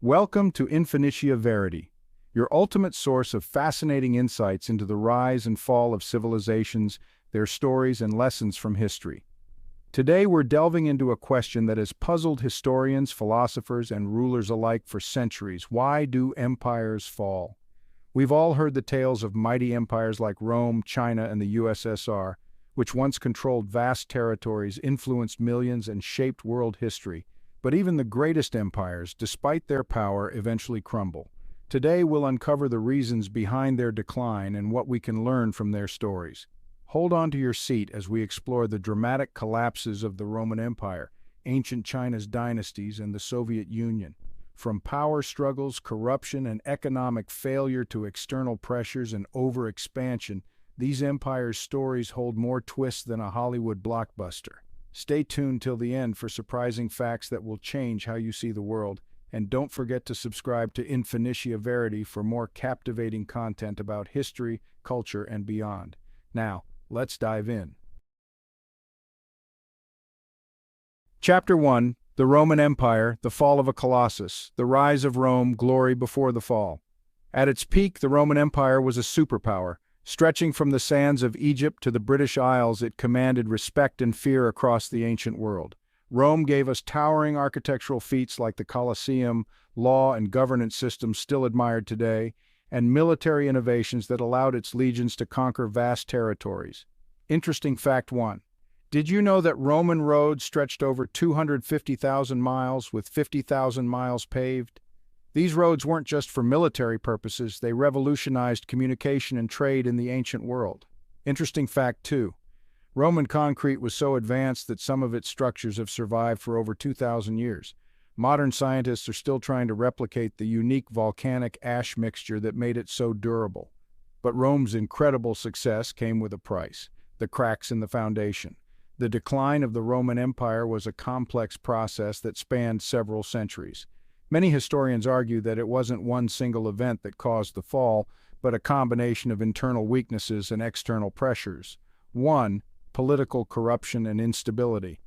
Welcome to Infinitia Verity, your ultimate source of fascinating insights into the rise and fall of civilizations, their stories, and lessons from history. Today we're delving into a question that has puzzled historians, philosophers, and rulers alike for centuries. Why do empires fall? We've all heard the tales of mighty empires like Rome, China, and the USSR, which once controlled vast territories, influenced millions, and shaped world history. But even the greatest empires, despite their power, eventually crumble. Today we'll uncover the reasons behind their decline and what we can learn from their stories. Hold on to your seat as we explore the dramatic collapses of the Roman Empire, ancient China's dynasties, and the Soviet Union. From power struggles, corruption, and economic failure to external pressures and overexpansion, these empires' stories hold more twists than a Hollywood blockbuster. Stay tuned till the end for surprising facts that will change how you see the world, and don't forget to subscribe to Infinitia Verity for more captivating content about history, culture, and beyond. Now, let's dive in. Chapter 1: The Roman Empire, the Fall of a Colossus, the Rise of Rome, Glory Before the Fall. At its peak, the Roman Empire was a superpower. Stretching from the sands of Egypt to the British Isles, it commanded respect and fear across the ancient world. Rome gave us towering architectural feats like the Colosseum, law and governance systems still admired today, and military innovations that allowed its legions to conquer vast territories. Interesting fact 1. Did you know that Roman roads stretched over 250,000 miles, with 50,000 miles paved? These roads weren't just for military purposes, they revolutionized communication and trade in the ancient world. Interesting fact 2. Roman concrete was so advanced that some of its structures have survived for over 2,000 years. Modern scientists are still trying to replicate the unique volcanic ash mixture that made it so durable. But Rome's incredible success came with a price: the cracks in the foundation. The decline of the Roman Empire was a complex process that spanned several centuries. Many historians argue that it wasn't one single event that caused the fall, but a combination of internal weaknesses and external pressures. 1. Political corruption and instability.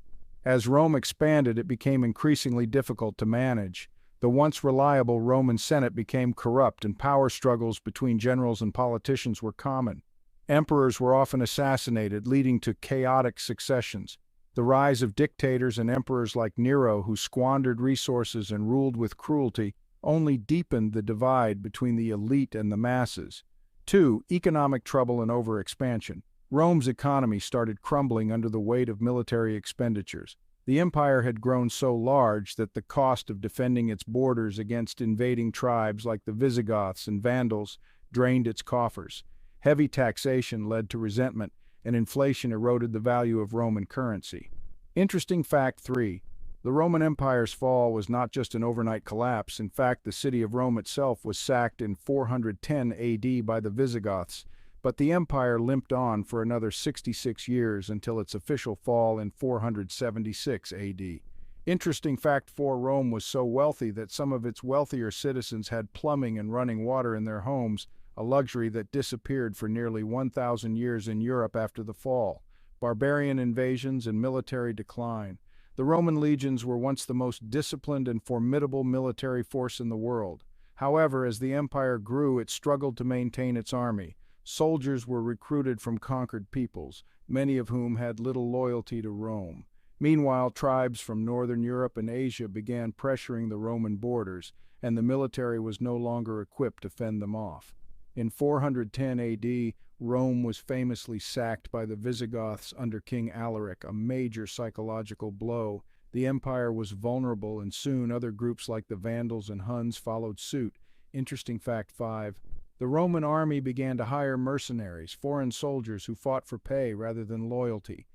As Rome expanded, it became increasingly difficult to manage. The once reliable Roman Senate became corrupt, and power struggles between generals and politicians were common. Emperors were often assassinated, leading to chaotic successions. The rise of dictators and emperors like Nero, who squandered resources and ruled with cruelty, only deepened the divide between the elite and the masses. 2. Economic trouble and overexpansion. Rome's economy started crumbling under the weight of military expenditures. The empire had grown so large that the cost of defending its borders against invading tribes like the Visigoths and Vandals drained its coffers. Heavy taxation led to resentment, and inflation eroded the value of Roman currency. Interesting fact 3. The Roman Empire's fall was not just an overnight collapse. In fact, the city of Rome itself was sacked in 410 AD by the Visigoths, but the empire limped on for another 66 years until its official fall in 476 AD. Interesting fact 4. Rome was so wealthy that some of its wealthier citizens had plumbing and running water in their homes, a luxury that disappeared for nearly 1,000 years in Europe after the fall. Barbarian invasions and military decline. The Roman legions were once the most disciplined and formidable military force in the world. However, as the empire grew, it struggled to maintain its army. Soldiers were recruited from conquered peoples, many of whom had little loyalty to Rome. Meanwhile, tribes from northern Europe and Asia began pressuring the Roman borders, and the military was no longer equipped to fend them off. In 410 AD, Rome was famously sacked by the Visigoths under King Alaric, a major psychological blow. The empire was vulnerable, and soon other groups like the Vandals and Huns followed suit. Interesting fact 5. The Roman army began to hire mercenaries, foreign soldiers who fought for pay rather than loyalty.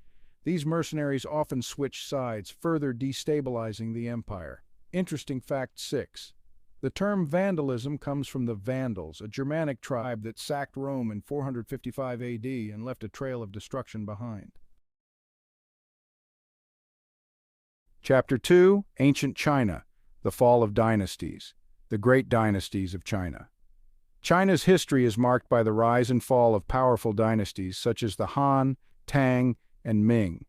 These mercenaries often switched sides, further destabilizing the empire. Interesting fact 6. The term vandalism comes from the Vandals, a Germanic tribe that sacked Rome in 455 AD and left a trail of destruction behind. Chapter 2: Ancient China, the Fall of Dynasties, the Great Dynasties of China. China's history is marked by the rise and fall of powerful dynasties such as the Han, Tang, and Ming.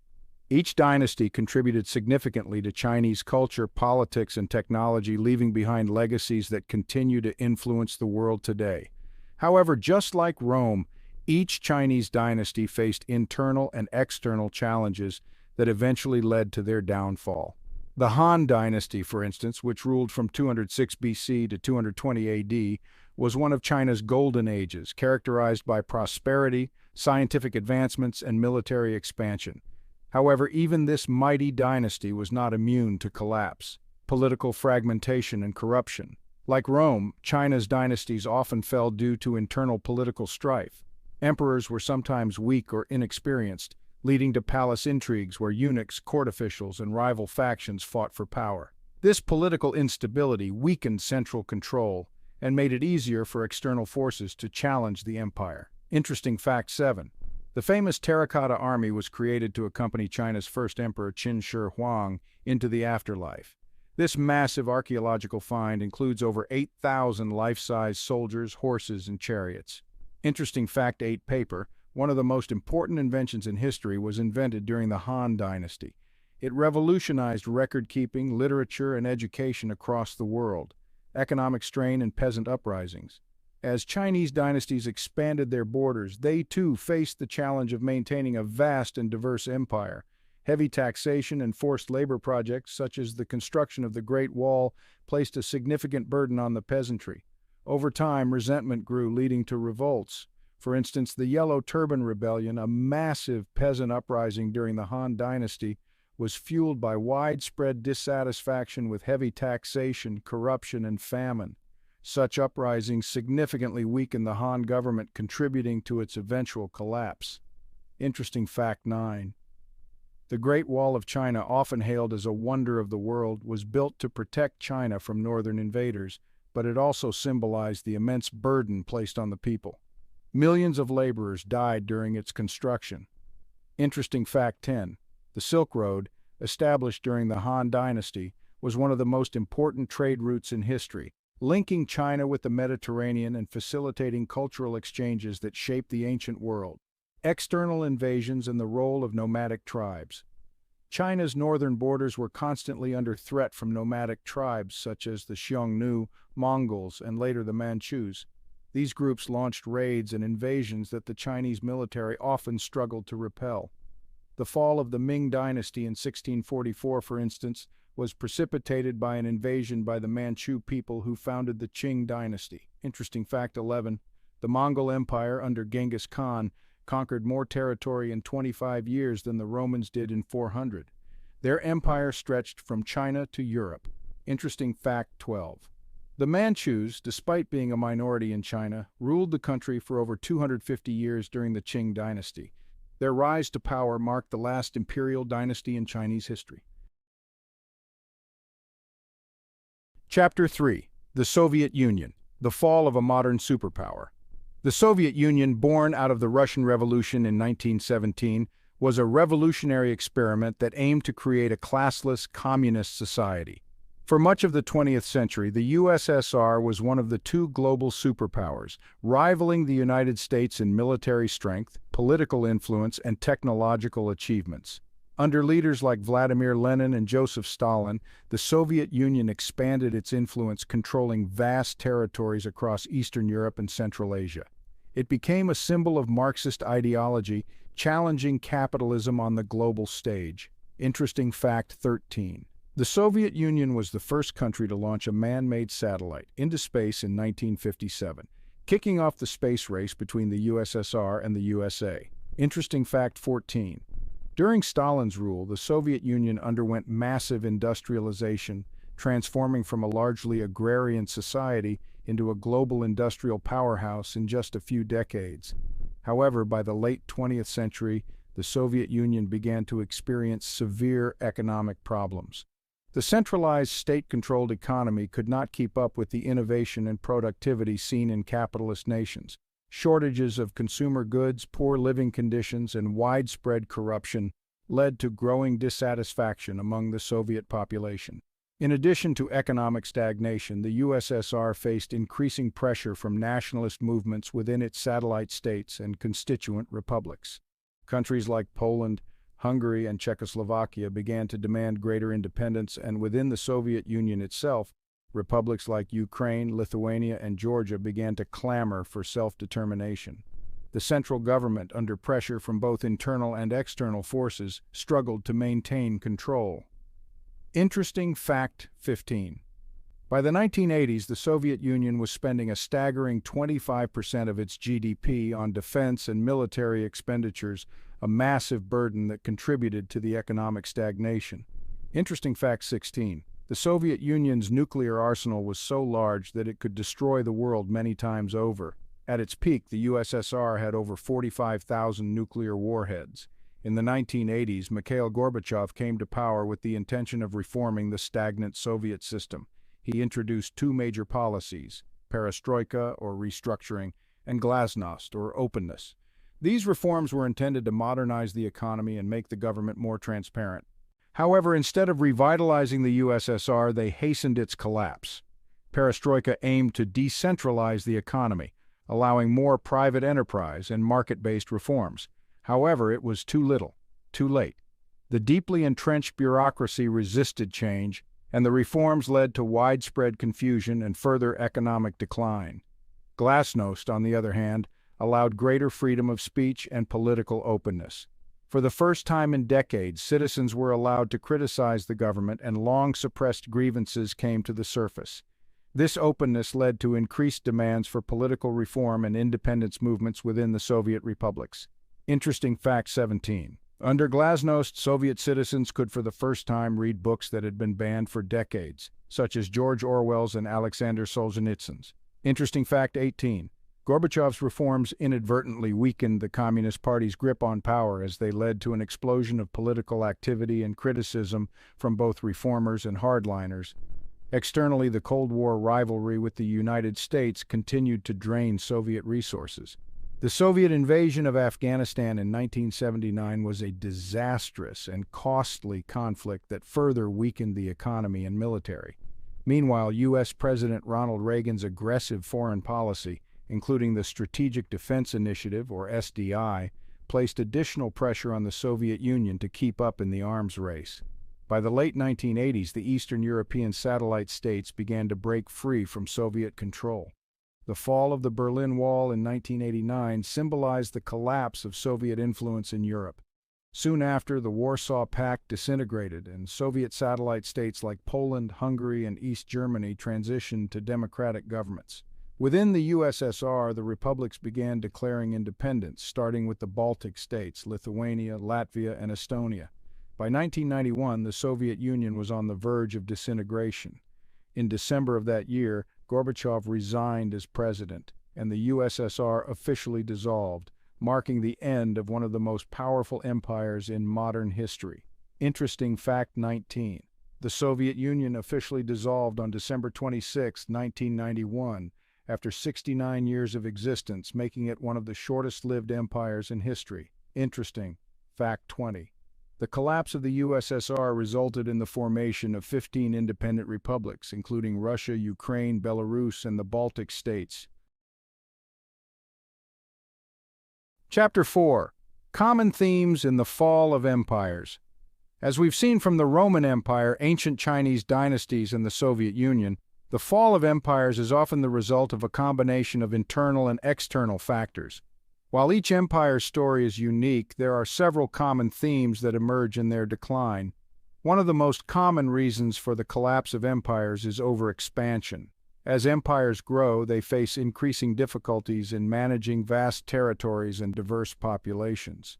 Each dynasty contributed significantly to Chinese culture, politics, and technology, leaving behind legacies that continue to influence the world today. However, just like Rome, each Chinese dynasty faced internal and external challenges that eventually led to their downfall. The Han Dynasty, for instance, which ruled from 206 BC to 220 AD, was one of China's golden ages, characterized by prosperity, scientific advancements, and military expansion. However, even this mighty dynasty was not immune to collapse, political fragmentation, and corruption. Like Rome, China's dynasties often fell due to internal political strife. Emperors were sometimes weak or inexperienced, leading to palace intrigues where eunuchs, court officials, and rival factions fought for power. This political instability weakened central control and made it easier for external forces to challenge the empire. Interesting fact 7. The famous Terracotta Army was created to accompany China's first emperor Qin Shi Huang into the afterlife. This massive archaeological find includes over 8,000 life-size soldiers, horses, and chariots. Interesting fact 8. Paper, one of the most important inventions in history, was invented during the Han Dynasty. It revolutionized record-keeping, literature, and education across the world. Economic strain and peasant uprisings. As Chinese dynasties expanded their borders, they too faced the challenge of maintaining a vast and diverse empire. Heavy taxation and forced labor projects, such as the construction of the Great Wall, placed a significant burden on the peasantry. Over time, resentment grew, leading to revolts. For instance, the Yellow Turban Rebellion, a massive peasant uprising during the Han Dynasty, was fueled by widespread dissatisfaction with heavy taxation, corruption, and famine. Such uprisings significantly weakened the Han government, contributing to its eventual collapse. Interesting fact 9. The Great Wall of China, often hailed as a wonder of the world, was built to protect China from northern invaders, but it also symbolized the immense burden placed on the people. Millions of laborers died during its construction. Interesting fact 10. The Silk Road, established during the Han Dynasty, was one of the most important trade routes in history, linking China with the Mediterranean and facilitating cultural exchanges that shaped the ancient world. External invasions and the role of nomadic tribes. China's northern borders were constantly under threat from nomadic tribes such as the Xiongnu, Mongols, and later the Manchus. These groups launched raids and invasions that the Chinese military often struggled to repel. The fall of the Ming Dynasty in 1644, for instance, was precipitated by an invasion by the Manchu people who founded the Qing Dynasty. Interesting fact 11. The Mongol Empire under Genghis Khan conquered more territory in 25 years than the Romans did in 400. Their empire stretched from China to Europe. Interesting fact 12. The Manchus, despite being a minority in China, ruled the country for over 250 years during the Qing Dynasty. Their rise to power marked the last imperial dynasty in Chinese history. Chapter 3. The Soviet Union, the fall of a modern superpower. The Soviet Union, born out of the Russian Revolution in 1917, was a revolutionary experiment that aimed to create a classless, communist society. For much of the 20th century, the USSR was one of the two global superpowers, rivaling the United States in military strength, political influence, and technological achievements. Under leaders like Vladimir Lenin and Joseph Stalin, the Soviet Union expanded its influence, controlling vast territories across Eastern Europe and Central Asia. It became a symbol of Marxist ideology, challenging capitalism on the global stage. Interesting fact 13. The Soviet Union was the first country to launch a man-made satellite into space in 1957, kicking off the space race between the USSR and the USA. Interesting fact 14. During Stalin's rule, the Soviet Union underwent massive industrialization, transforming from a largely agrarian society into a global industrial powerhouse in just a few decades. However, by the late 20th century, the Soviet Union began to experience severe economic problems. The centralized state-controlled economy could not keep up with the innovation and productivity seen in capitalist nations. Shortages of consumer goods, poor living conditions, and widespread corruption led to growing dissatisfaction among the Soviet population. In addition to economic stagnation, the USSR faced increasing pressure from nationalist movements within its satellite states and constituent republics. Countries like Poland, Hungary, and Czechoslovakia began to demand greater independence, and within the Soviet Union itself, republics like Ukraine, Lithuania, and Georgia began to clamor for self-determination. The central government, under pressure from both internal and external forces, struggled to maintain control. Interesting fact 15. By the 1980s, the Soviet Union was spending a staggering 25% of its GDP on defense and military expenditures, a massive burden that contributed to the economic stagnation. Interesting fact 16. The Soviet Union's nuclear arsenal was so large that it could destroy the world many times over. At its peak, the USSR had over 45,000 nuclear warheads. In the 1980s, Mikhail Gorbachev came to power with the intention of reforming the stagnant Soviet system. He introduced two major policies, perestroika, or restructuring, and glasnost, or openness. These reforms were intended to modernize the economy and make the government more transparent. However, instead of revitalizing the USSR, they hastened its collapse. Perestroika aimed to decentralize the economy, allowing more private enterprise and market-based reforms. However, it was too little, too late. The deeply entrenched bureaucracy resisted change, and the reforms led to widespread confusion and further economic decline. Glasnost, on the other hand, allowed greater freedom of speech and political openness. For the first time in decades, citizens were allowed to criticize the government, and long-suppressed grievances came to the surface. This openness led to increased demands for political reform and independence movements within the Soviet republics. Interesting fact 17. Under glasnost, Soviet citizens could for the first time read books that had been banned for decades, such as George Orwell's and Alexander Solzhenitsyn's. Interesting fact 18. Gorbachev's reforms inadvertently weakened the Communist Party's grip on power as they led to an explosion of political activity and criticism from both reformers and hardliners. Externally, the Cold War rivalry with the United States continued to drain Soviet resources. The Soviet invasion of Afghanistan in 1979 was a disastrous and costly conflict that further weakened the economy and military. Meanwhile, U.S. President Ronald Reagan's aggressive foreign policy, including the Strategic Defense Initiative, or SDI, placed additional pressure on the Soviet Union to keep up in the arms race. By the late 1980s, the Eastern European satellite states began to break free from Soviet control. The fall of the Berlin Wall in 1989 symbolized the collapse of Soviet influence in Europe. Soon after, the Warsaw Pact disintegrated, and Soviet satellite states like Poland, Hungary, and East Germany transitioned to democratic governments. Within the USSR, the republics began declaring independence, starting with the Baltic states, Lithuania, Latvia, and Estonia. By 1991, the Soviet Union was on the verge of disintegration. In December of that year, Gorbachev resigned as president, and the USSR officially dissolved, marking the end of one of the most powerful empires in modern history. Interesting fact 19. The Soviet Union officially dissolved on December 26, 1991, after 69 years of existence, making it one of the shortest-lived empires in history. Interesting fact 20. The collapse of the USSR resulted in the formation of 15 independent republics, including Russia, Ukraine, Belarus, and the Baltic states. Chapter 4. Common Themes in the Fall of Empires. As we've seen from the Roman Empire, ancient Chinese dynasties, and the Soviet Union, the fall of empires is often the result of a combination of internal and external factors. While each empire's story is unique, there are several common themes that emerge in their decline. One of the most common reasons for the collapse of empires is overexpansion. As empires grow, they face increasing difficulties in managing vast territories and diverse populations.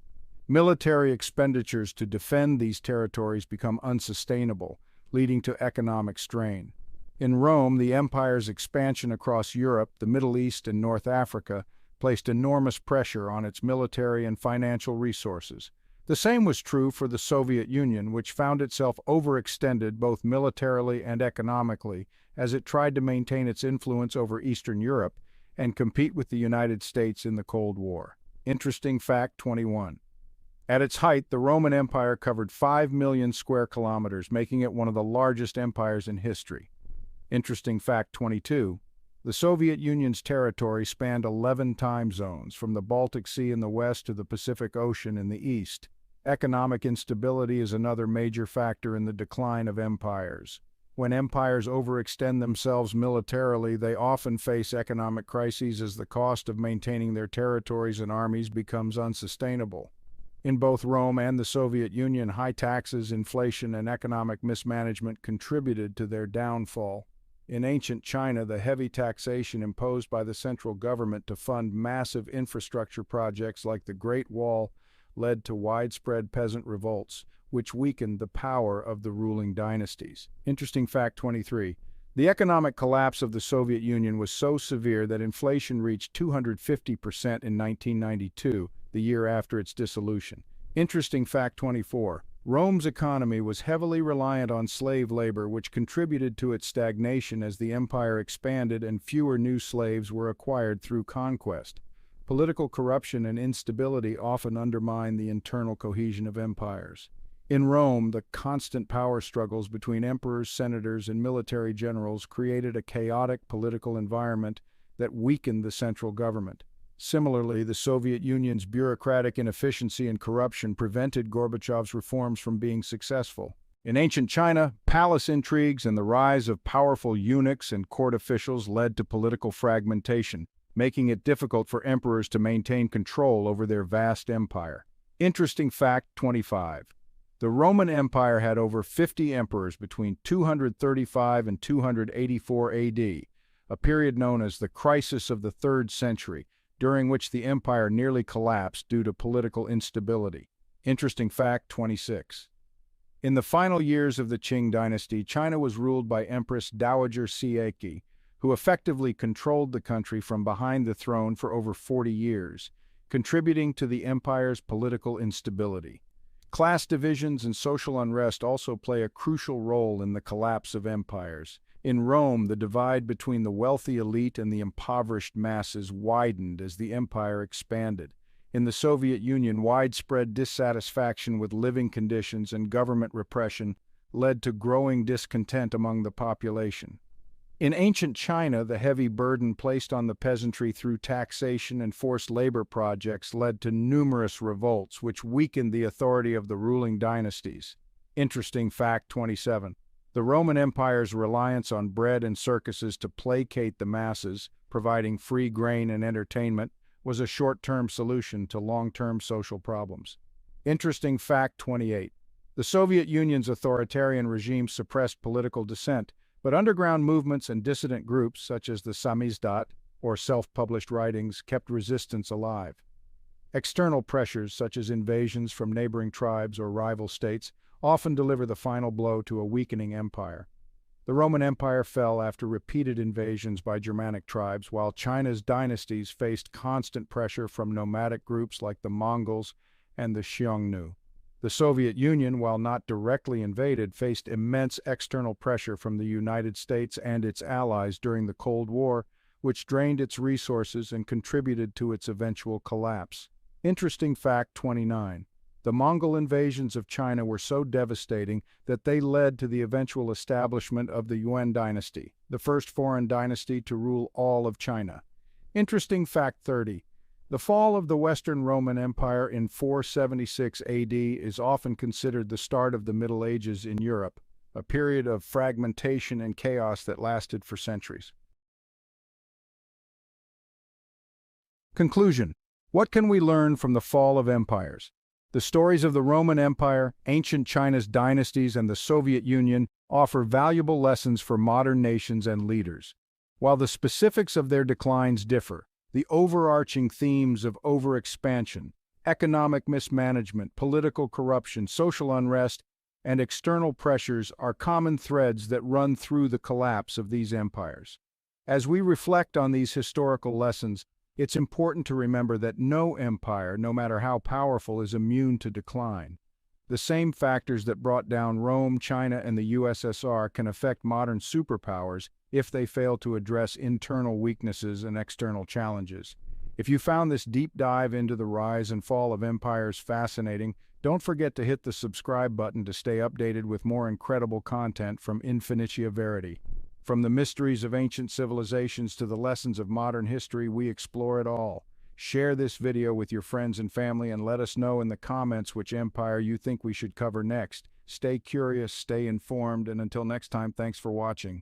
Military expenditures to defend these territories become unsustainable, leading to economic strain. In Rome, the empire's expansion across Europe, the Middle East, and North Africa placed enormous pressure on its military and financial resources. The same was true for the Soviet Union, which found itself overextended both militarily and economically as it tried to maintain its influence over Eastern Europe and compete with the United States in the Cold War. Interesting fact 21. At its height, the Roman Empire covered 5 million square kilometers, making it one of the largest empires in history. Interesting fact 22. The Soviet Union's territory spanned 11 time zones, from the Baltic Sea in the west to the Pacific Ocean in the east. Economic instability is another major factor in the decline of empires. When empires overextend themselves militarily, they often face economic crises as the cost of maintaining their territories and armies becomes unsustainable. In both Rome and the Soviet Union, high taxes, inflation, and economic mismanagement contributed to their downfall. In ancient China, the heavy taxation imposed by the central government to fund massive infrastructure projects like the Great Wall led to widespread peasant revolts, which weakened the power of the ruling dynasties. Interesting fact 23. The economic collapse of the Soviet Union was so severe that inflation reached 250% in 1992, the year after its dissolution. Interesting fact 24. Rome's economy was heavily reliant on slave labor, which contributed to its stagnation as the empire expanded and fewer new slaves were acquired through conquest. Political corruption and instability often undermine the internal cohesion of empires. In Rome, the constant power struggles between emperors, senators, and military generals created a chaotic political environment that weakened the central government. Similarly, the Soviet Union's bureaucratic inefficiency and corruption prevented Gorbachev's reforms from being successful. In ancient China, palace intrigues and the rise of powerful eunuchs and court officials led to political fragmentation, making it difficult for emperors to maintain control over their vast empire. Interesting fact 25. The Roman Empire had over 50 emperors between 235 and 284 AD, a period known as the Crisis of the 3rd Century, during which the empire nearly collapsed due to political instability. Interesting fact 26. In the final years of the Qing dynasty, China was ruled by Empress Dowager Cixi, who effectively controlled the country from behind the throne for over 40 years, contributing to the empire's political instability. Class divisions and social unrest also play a crucial role in the collapse of empires. In Rome, the divide between the wealthy elite and the impoverished masses widened as the empire expanded. In the Soviet Union, widespread dissatisfaction with living conditions and government repression led to growing discontent among the population. In ancient China, the heavy burden placed on the peasantry through taxation and forced labor projects led to numerous revolts, which weakened the authority of the ruling dynasties. Interesting fact 27. The Roman Empire's reliance on bread and circuses to placate the masses, providing free grain and entertainment, was a short-term solution to long-term social problems. Interesting fact 28. The Soviet Union's authoritarian regime suppressed political dissent, but underground movements and dissident groups, such as the samizdat, or self-published writings, kept resistance alive. External pressures, such as invasions from neighboring tribes or rival states, often deliver the final blow to a weakening empire. The Roman Empire fell after repeated invasions by Germanic tribes, while China's dynasties faced constant pressure from nomadic groups like the Mongols and the Xiongnu. The Soviet Union, while not directly invaded, faced immense external pressure from the United States and its allies during the Cold War, which drained its resources and contributed to its eventual collapse. Interesting fact 29. The Mongol invasions of China were so devastating that they led to the eventual establishment of the Yuan dynasty, the first foreign dynasty to rule all of China. Interesting fact 30. The fall of the Western Roman Empire in 476 AD is often considered the start of the Middle Ages in Europe, a period of fragmentation and chaos that lasted for centuries. Conclusion. What can we learn from the fall of empires? The stories of the Roman Empire, ancient China's dynasties, and the Soviet Union offer valuable lessons for modern nations and leaders. While the specifics of their declines differ, the overarching themes of overexpansion, economic mismanagement, political corruption, social unrest, and external pressures are common threads that run through the collapse of these empires. As we reflect on these historical lessons, it's important to remember that no empire, no matter how powerful, is immune to decline. The same factors that brought down Rome, China, and the USSR can affect modern superpowers if they fail to address internal weaknesses and external challenges. If you found this deep dive into the rise and fall of empires fascinating, don't forget to hit the subscribe button to stay updated with more incredible content from Infinitia Verity. From the mysteries of ancient civilizations to the lessons of modern history, we explore it all. Share this video with your friends and family and let us know in the comments which empire you think we should cover next. Stay curious, stay informed, and until next time, thanks for watching.